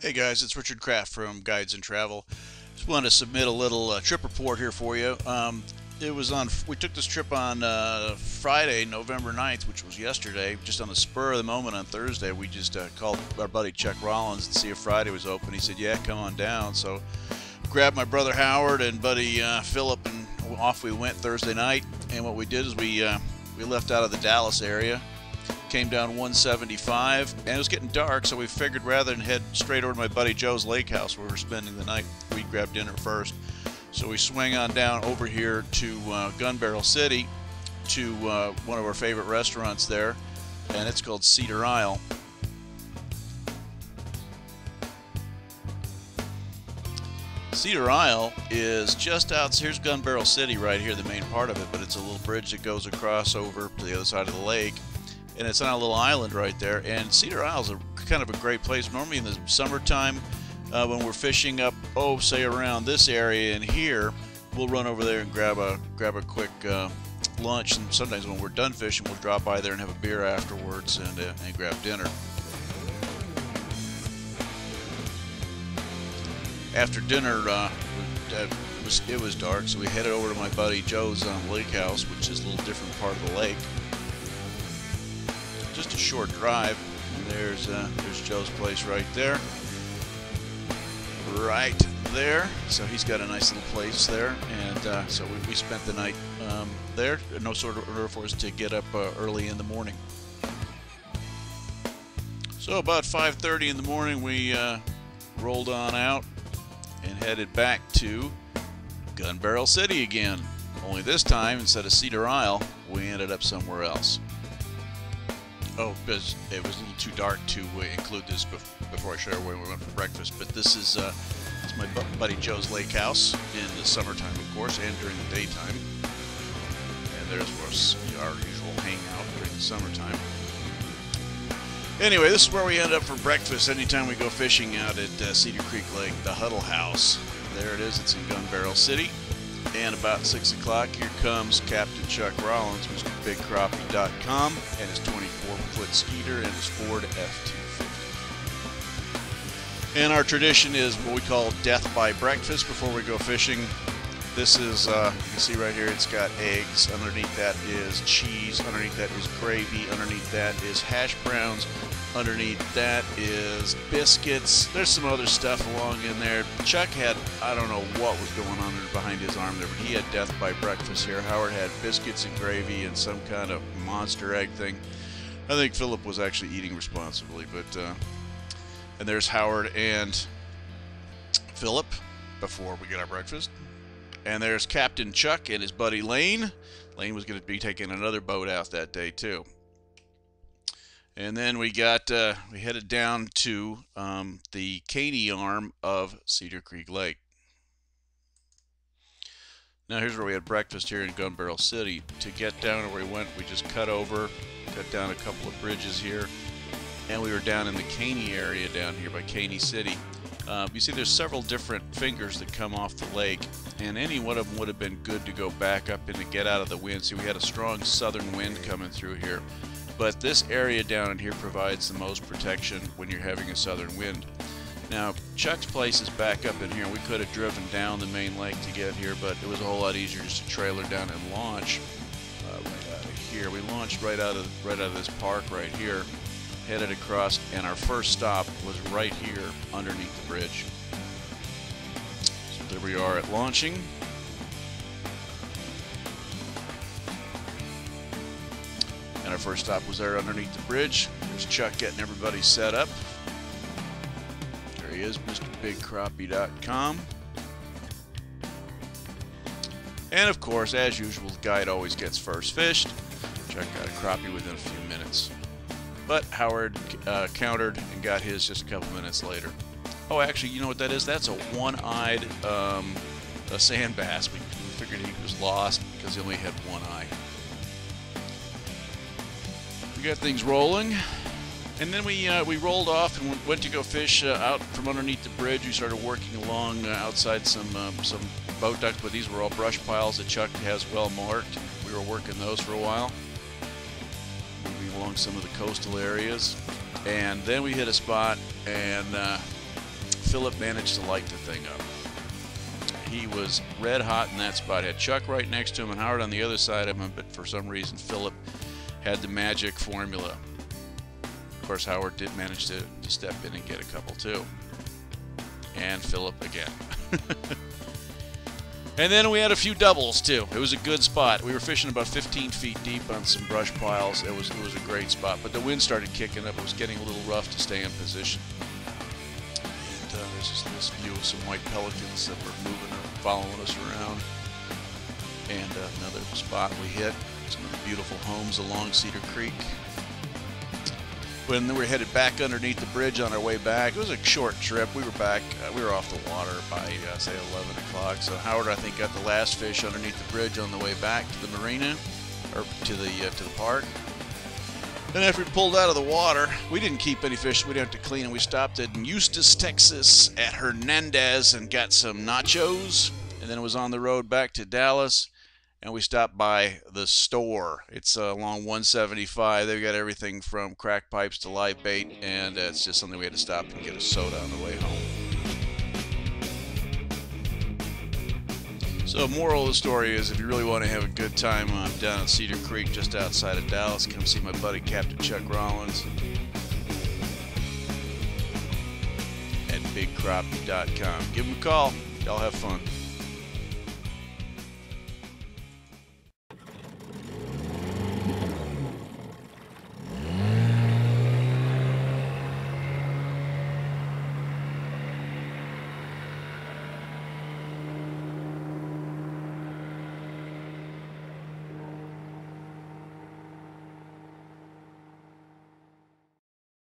Hey guys, it's Richard Kraft from Guides and Travel. Just wanted to submit a little trip report here for you. We took this trip on Friday, November 9th, which was yesterday. Just on the spur of the moment on Thursday, we just called our buddy Chuck Rollins to see if Friday was open. He said, yeah, come on down. So grabbed my brother Howard and buddy Philip, and off we went Thursday night. And what we did is we left out of the Dallas area, came down 175, and it was getting dark, so we figured rather than head straight over to my buddy Joe's lake house where we were spending the night, we'd grab dinner first. So we swing on down over here to Gun Barrel City, to one of our favorite restaurants there, and it's called Cedar Isle. Cedar Isle is just out, here's Gun Barrel City right here, the main part of it, but it's a little bridge that goes across over to the other side of the lake. And it's on a little island right there. And Cedar Isle is kind of a great place. Normally in the summertime, when we're fishing up, say around this area in here, we'll run over there and grab a quick lunch. And sometimes when we're done fishing, we'll drop by there and have a beer afterwards and grab dinner. After dinner, it was dark, so we headed over to my buddy Joe's lake house, which is a little different part of the lake. Just a short drive, and there's Joe's place right there. Right there. So he's got a nice little place there, and so we spent the night there. No sort of order for us to get up early in the morning. So about 5:30 in the morning, we rolled on out and headed back to Gun Barrel City again. Only this time, instead of Cedar Isle, we ended up somewhere else. Oh, because it was a little too dark to include this before I share where we went for breakfast. But this is it's my buddy Joe's lake house in the summertime, of course, and during the daytime. And there's, of course, our usual hangout during the summertime. Anyway, this is where we end up for breakfast anytime we go fishing out at Cedar Creek Lake, the Huddle House. There it is. It's in Gun Barrel City. And about 6 o'clock, here comes Captain Chuck Rollins, MrBigCrappie.com, and his 24-foot Cedar and his Ford F-250. And our tradition is what we call death by breakfast before we go fishing. This is, you can see right here, it's got eggs. Underneath that is cheese. Underneath that is gravy. Underneath that is hash browns. Underneath that is biscuits. There's some other stuff along in there. Chuck had, I don't know what was going on behind his arm there, but he had death by breakfast here. Howard had biscuits and gravy and some kind of monster egg thing. I think Philip was actually eating responsibly, but, and there's Howard and Philip before we get our breakfast. And there's Captain Chuck and his buddy Lane. Lane was going to be taking another boat out that day too. And then we headed down to the Caney arm of Cedar Creek Lake. Now here's where we had breakfast here in Gun Barrel City. To get down where we went, we just cut down a couple of bridges here, and we were down in the Caney area down here by Caney City. You see there's several different fingers that come off the lake, and any one of them would have been good to go back up and to get out of the wind. See, we had a strong southern wind coming through here. But this area down in here provides the most protection when you're having a southern wind. Now, Chuck's place is back up in here. We could have driven down the main lake to get here, but it was a whole lot easier just to trailer down and launch right out of here. We launched right out of this park right here, headed across, and our first stop was right here underneath the bridge. So there we are at launching. And our first stop was there underneath the bridge. There's Chuck getting everybody set up. There he is, MrBigCrappie.com. And of course, as usual, the guide always gets first fished. Chuck got a crappie within a few minutes. But Howard countered and got his just a couple minutes later. Oh, actually, you know what that is? That's a one-eyed a sand bass. We figured he was lost because he only had one eye. We got things rolling, and then we rolled off and went to go fish out from underneath the bridge. We started working along outside some boat ducks, but these were all brush piles that Chuck has well marked. We were working those for a while. along some of the coastal areas. And then we hit a spot, and Philip managed to light the thing up. He was red hot in that spot. Had Chuck right next to him and Howard on the other side of him, but for some reason Philip had the magic formula. Of course, Howard did manage to step in and get a couple too. And Philip again. And then we had a few doubles too. It was a good spot. We were fishing about 15 feet deep on some brush piles. It was a great spot, but the wind started kicking up. It was getting a little rough to stay in position. And there's just this view of some white pelicans that were moving and following us around. And another spot we hit, some of the beautiful homes along Cedar Creek. When we were headed back underneath the bridge on our way back, it was a short trip. We were back, we were off the water by, say, 11 o'clock. So Howard, I think, got the last fish underneath the bridge on the way back to the marina, or to the park. Then after we pulled out of the water, we didn't keep any fish, so we didn't have to clean them. We stopped in Eustis, Texas at Hernandez and got some nachos. And then it was on the road back to Dallas. And we stopped by the store. It's along 175. They've got everything from crack pipes to live bait, and it's just something we had to stop and get a soda on the way home. So moral of the story is, if you really want to have a good time down at Cedar Creek just outside of Dallas, come see my buddy Captain Chuck Rollins at BigCrappie.com. Give him a call. Y'all have fun.